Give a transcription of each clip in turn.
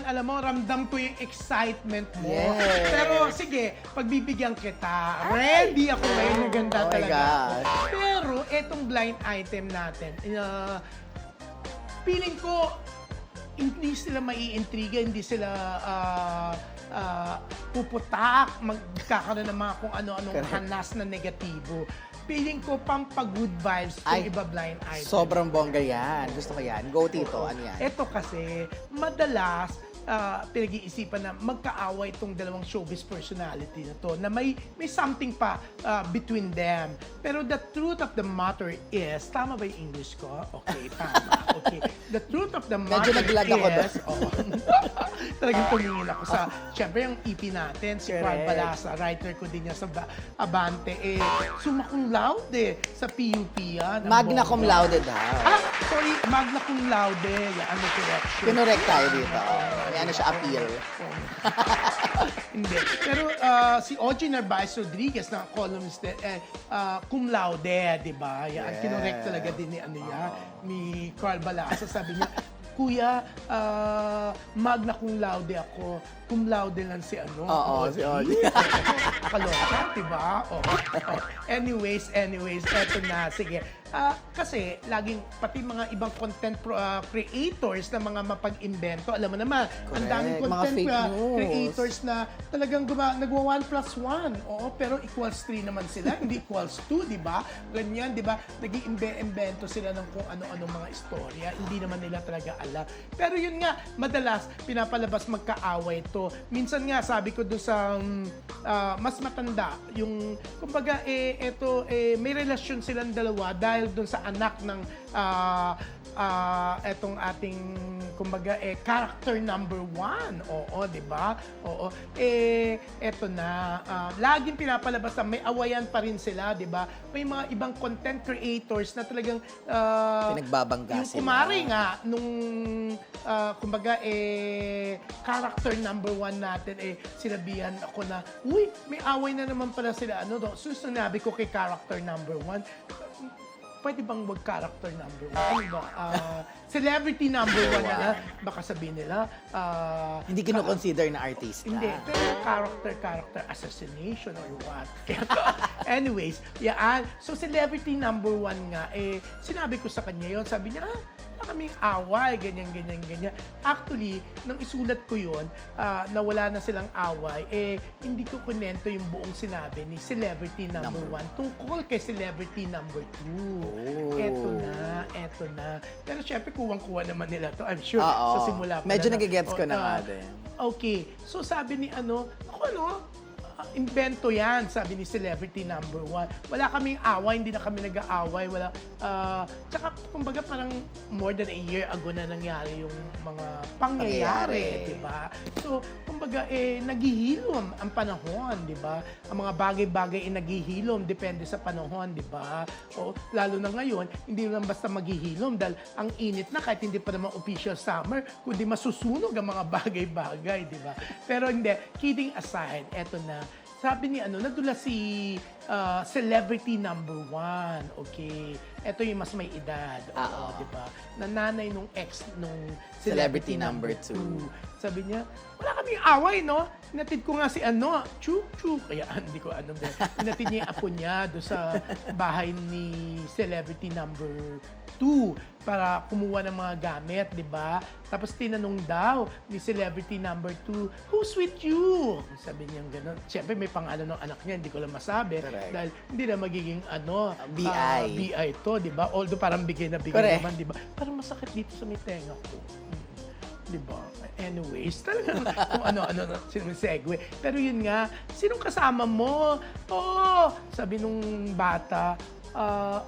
alam mo, ramdam ko yung excitement mo. Yes. Pero sige, pagbibigyan kita. Ready ako ngayon, naganda Oh my talaga ako. gosh. Pero etong blind item natin, feeling ko, hindi sila maiintriga, hindi sila puputak, magkakaroon ng mga kung ano-anong Correct. hanas na negatibo. Feeling ko, pampa-good vibes kung Ay, iba blind item. Sobrang bongga yan. Gusto ko yan. Go, Tito. Ano yan? Ito kasi, madalas, pinag-iisipan na magkaaway itong dalawang showbiz personality na to, na may something pa between them. Pero the truth of the matter is, tama ba yung English ko? Okay, tama. Okay. The truth of the matter Medyo naglag ako doon. Talagang tumingin ako sa, syempre yung EP natin, si Carl Correct. Balasa, writer ko din niya sa Abante, summa cum laude sa PUP yan. ang Magna cum bongga. laude daw. Sorry, magna cum laude. Yan, ano correction. Kinorek tayo dito. May ano siya, appeal. Hindi. Pero si OG Narvaez Rodriguez na columnist din, cum laude, di ba? Yan, Yes. kinorek talaga din ni, ni Carl Balasa. Sabi niya, Kuya, magna cum laude ako. Cum laude lang si Oo, si OG. Kaloka, di ba? Anyways, eto na. Sige. Kasi laging pati mga ibang content creators na mga mapag-invento, alam mo naman, ang daming Correct. Mga content fake news. creators na talagang nagwa 1+1. Oo, pero equals 3 naman sila, hindi equals 2, di ba? Ganyan, di ba? Nag-iimbento sila ng kung ano-ano mga istorya, hindi naman nila talaga alam. Pero yun nga, madalas pinapalabas magkaaway to. Minsan nga, sabi ko doon sa mas matanda, yung, kumbaga, may relasyon silang dalawa dahil doon sa anak ng etong ating, kumbaga, character number 1. Oo, di ba? Oo. Eto na. Laging pinapalabas na may awayan pa rin sila, di ba? May mga ibang content creators na talagang Pinagbabangga yung sila. kumari nga, nung kumbaga, character number 1 natin, sinabihan ako na, uy, may away na naman pala sila. So, sinabi ko kay character number 1, pwede bang wag character number 1? Ano ba? Celebrity number 1 na lang. Baka sabihin nila, Hindi kino-consider na artista. hindi, pero character assassination or what. Anyways, yan. So, celebrity number 1 nga, sinabi ko sa kanya yon. Sabi niya, wala kaming away, ganyan. Actually, nang isulat ko yon, na wala na silang away, hindi ko kunento yung buong sinabi ni celebrity number 1 tungkol kay celebrity number 2. Oh. Eto na. Pero syempre, kuwang-kuha naman nila to. I'm sure, Oo. sa simula pa Medyo lang. nagigets ko na nga din. Okay. So sabi ni invento yan, sabi ni celebrity number 1. Wala kaming away, hindi na kami nag-aaway. Wala, tsaka kumbaga parang more than a year ago na nangyari yung mga pangyayari, di ba? So, kumbaga naghihilom ang panahon, di ba? Ang mga bagay-bagay naghihilom, depende sa panahon, di ba? O, lalo na ngayon, hindi lang basta maghihilom dahil ang init na kahit hindi pa naman official summer, kundi masusunog ang mga bagay-bagay, di ba? Pero hindi, kidding aside, eto na. Sabi ni nadula si celebrity number 1, okay? Ito yung mas may edad, di ba? Na nanay nung ex nung celebrity number 2. Sabi niya, wala kaming away, no? Hinatid ko nga si Chu. Kaya hindi ko hinatid niya yung apo niya doon sa bahay ni celebrity number 2 para kumuha ng mga gamit, di ba? Tapos tinanong daw ni celebrity number 2, who's with you? Sabi niya gano'n. Siyempre may pangalan ng anak niya, hindi ko lang masabi. Correct. Dahil hindi na magiging BI. BI to, di ba? Although parang bigay na bigay Correct. naman, di ba? Parang masakit dito sa may tenga ko. Di ba? Anyways, talagang kung ano-ano na segue. Pero yun nga, sinong kasama mo? Oo, sabi nung bata,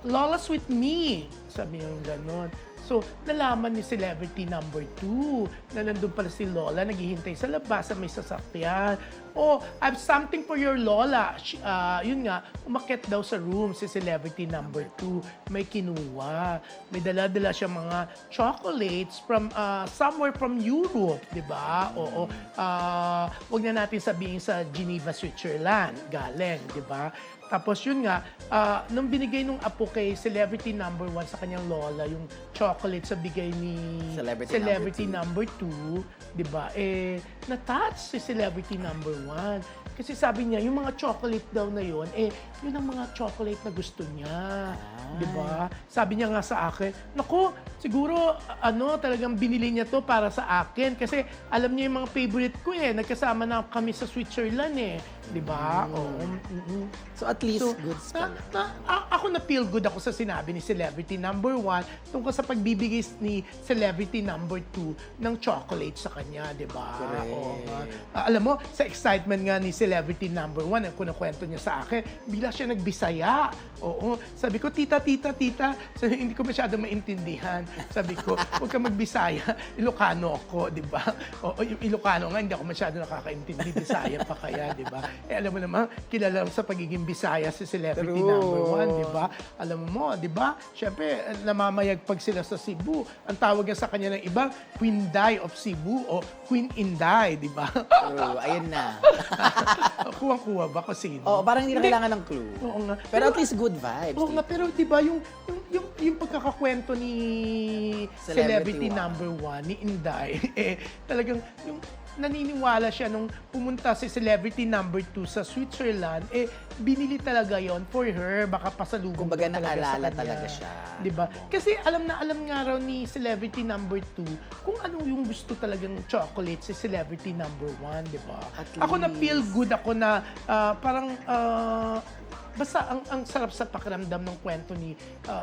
Lola's with me. Sabi yung ganon. So, nalaman ni celebrity number 2 na nandun pala si Lola, naghihintay sa labas sa may sasakyan. Oh, I have something for your Lola. Yun nga, umakyat daw sa room si celebrity number 2. May kinuha. May dala-dala siya mga chocolates from somewhere from Europe, di ba? Oo. Wag na natin sabihin sa Geneva, Switzerland. Galing, di ba? Tapos yun nga, nung binigay nung apo kay celebrity number 1 sa kanyang lola, yung chocolate sa bigay ni Celebrity number 2, di ba? Na-touch si celebrity number 1. Kasi sabi niya, yung mga chocolate daw na yun, yun ang mga chocolate na gusto niya. Di ba? Sabi niya nga sa akin, naku, siguro, talagang binili niya to para sa akin. Kasi alam niya yung mga favorite ko Nagkasama na kami sa Switzerland Di ba? Oo. So at least goods pala. Ako na-feel good ako sa sinabi ni celebrity number 1 tungkol sa pagbibigay ni celebrity number 2 ng chocolate sa kanya, di ba? Correct. Oo nga. Alam mo, sa excitement nga ni celebrity number 1, ang kunakwento niya sa akin, bigla siya nagbisaya. Oo. Sabi ko, tita. Sabi, hindi ko masyado maintindihan. Sabi ko, huwag ka magbisaya. Ilocano ako, di ba? Oo, yung Ilocano nga, hindi ako masyado nakakaintindi. Bisaya pa kaya, di ba? Alam mo naman, kilala sa pagiging Bisaya si celebrity True. number 1, di ba? Alam mo, di ba? Siyempre, namamayagpag sila sa Cebu. Ang tawag nga sa kanya ng iba, Queen Dai of Cebu o Queen Inday, di ba? True, ayun na. Kuwang-kuwa ba kung sino? Oo, parang hindi na kailangan ng clue. Oo nga. Pero at least good vibes. Oo nga, pero di ba yung pagkakakwento ni Celebrity celebrity one. number 1, ni Inday, talagang yung naniniwala siya nung pumunta si celebrity number 2 sa Switzerland, binili talaga yon for her, baka pasalubong Kumbaga daw talaga sa naalala kanya. talaga siya. Di ba? Kasi alam na alam nga raw ni celebrity number 2 kung ano yung gusto talagang chocolate si celebrity number 1, di ba? At Ako na least. feel good ako na parang basta ang sarap sa pakiramdam ng kwento ni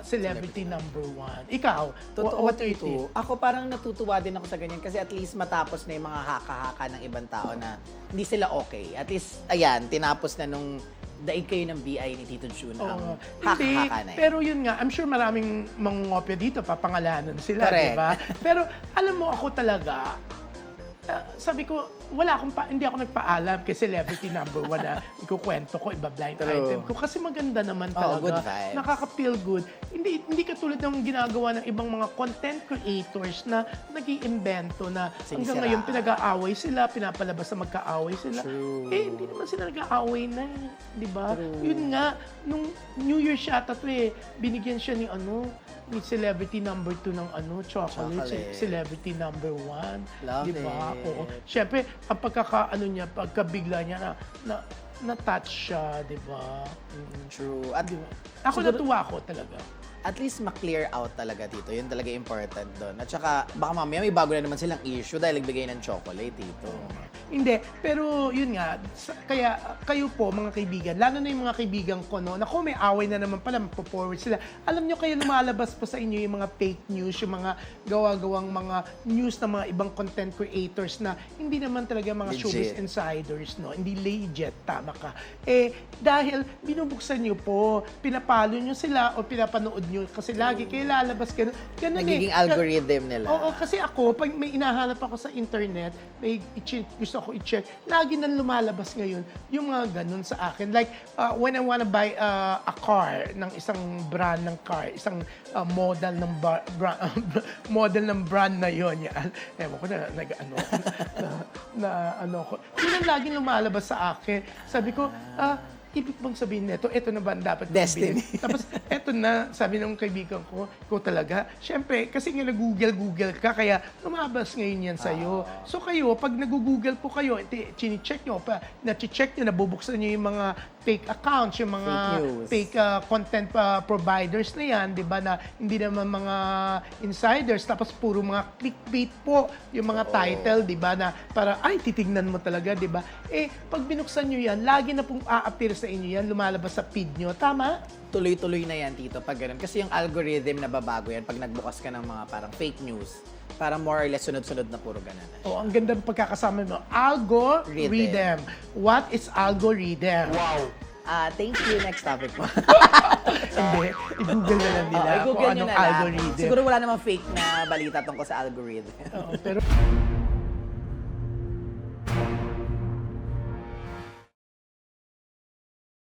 celebrity number 1. Ikaw, Totoo, what do you think? Ako parang natutuwa din ako sa ganyan kasi at least matapos na yung mga haka-haka ng ibang tao na hindi sila okay. At least, ayan, tinapos na nung daig kayo ng BI ni Tito Jun ang Hindi, haka-haka na yun. pero yun nga, I'm sure maraming mangungopya dito, papangalanan sila, Correct. di ba? Pero alam mo ako talaga, sabi ko, hindi ako nagpaalam kay celebrity number 1 na ikukwento ko, iba-blind True. item ko. Kasi maganda naman Oo, talaga. good vibes. Nakaka-feel good. Hindi katulad ng ginagawa ng ibang mga content creators na nag-iimbento na hanggang Sinisiraan. ngayon pinag-aaway sila, pinapalabas na magkaaway sila. True. Hindi naman sila nag-aaway na di ba? True. Yun nga, nung New Year yata to binigyan siya ni celebrity number 2 ng chocolate. Chocolate. Celebrity number 1. Love Di ba? it. Oo. Siyempre, ang pagkabigla niya na-touch siya, di ba? True. At Ako siguro- natuwa ako talaga. at least ma-clear out talaga dito. Yun talaga important doon. At saka, baka mamaya may bago na naman silang issue dahil nagbigay ng chocolate dito. Hindi, pero yun nga, kaya kayo po mga kaibigan, lalo na yung mga kaibigan ko, naku, may away na naman pala, magpo-forward sila. Alam nyo kayo, lumalabas pa sa inyo yung mga fake news, yung mga gawa-gawang mga news ng mga ibang content creators na hindi naman talaga mga Legit. showbiz insiders, hindi legit, tama ka. Dahil binubuksan nyo po, pinapalo nyo sila o pinapanood nyo kasi lagi kayo lalabas ganun. Nagiging algorithm nila. Oo, kasi ako, pag may inahanap ako sa internet, may gusto ako i-check, lagi nang lumalabas ngayon yung mga ganun sa akin. Like, when I wanna buy a car, ng isang brand ng car, isang model ng model ng brand na yon yan. Ewan ko na ko. Yun ang laging lumalabas sa akin. Sabi ko, ibig bang sabihin nito, ito na ba ang dapat kong Destiny. bilhin? Tapos, eto na, sabi ng kaibigan ko, ikaw talaga. Siyempre, kasi nga nag-google ka, kaya lumabas ngayon yan sa'yo. So kayo, pag nag-google po kayo, chine-check nyo, na-check nyo, nabubuksan nyo yung mga fake accounts, yung mga Fake news. fake content providers na yan, di ba, na hindi naman mga insiders, tapos puro mga clickbait po, yung mga title, di ba, na para, titignan mo talaga, di ba? Pag binuksan nyo yan, lagi na pong a-appear sa inyo yan, lumalabas sa feed nyo. Tama? Tuloy-tuloy na yan, Tito, pag ganun. Kasi yung algorithm na babago yan pag nagbukas ka ng mga parang fake news. Parang more or less sunod-sunod na puro ganun. Oh, ang ganda ng pagkakasama mo. Algorithm. What is algorithm? Wow! Thank you. Next topic mo. Hindi, i-google na lang nila kung I-google nyo anong na lang. algorithm. Siguro wala namang fake na balita tungkol sa algorithm. Oo, pero